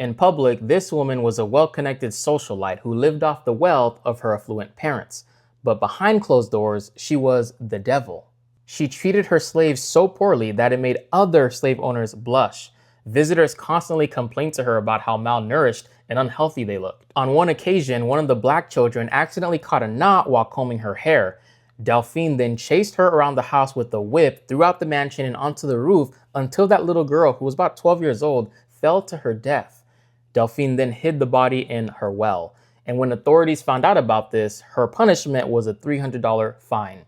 In public, this woman was a well-connected socialite who lived off the wealth of her affluent parents. But behind closed doors, she was the devil. She treated her slaves so poorly that it made other slave owners blush. Visitors constantly complained to her about how malnourished and unhealthy they looked. On one occasion, one of the black children accidentally caught a knot while combing her hair. Delphine then chased her around the house with a whip, throughout the mansion and onto the roof until that little girl, who was about 12 years old, fell to her death. Delphine then hid the body in her well. And when authorities found out about this, her punishment was a $300 fine.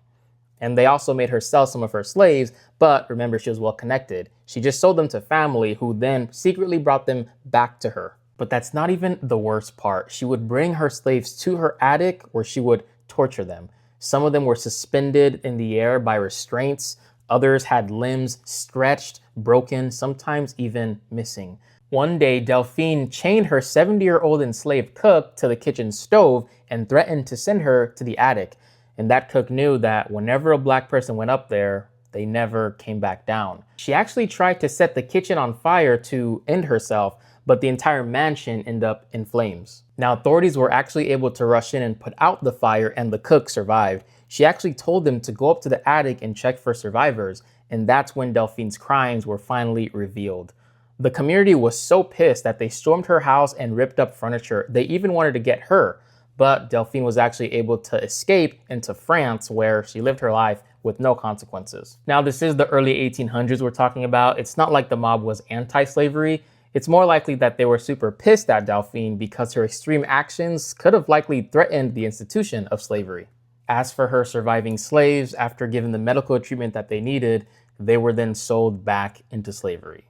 And they also made her sell some of her slaves, but remember, she was well connected. She just sold them to family, who then secretly brought them back to her. But that's not even the worst part. She would bring her slaves to her attic where she would torture them. Some of them were suspended in the air by restraints. Others had limbs stretched, broken, sometimes even missing. One day, Delphine chained her 70-year-old enslaved cook to the kitchen stove and threatened to send her to the attic. And that cook knew that whenever a black person went up there, they never came back down. She actually tried to set the kitchen on fire to end herself, but the entire mansion ended up in flames. Now, authorities were actually able to rush in and put out the fire, and the cook survived. She actually told them to go up to the attic and check for survivors, and that's when Delphine's crimes were finally revealed. The community was so pissed that they stormed her house and ripped up furniture. They even wanted to get her, but Delphine was actually able to escape into France, where she lived her life with no consequences. Now, this is the early 1800s we're talking about. It's not like the mob was anti-slavery. It's more likely that they were super pissed at Delphine because her extreme actions could have likely threatened the institution of slavery. As for her surviving slaves, after given the medical treatment that they needed, they were then sold back into slavery.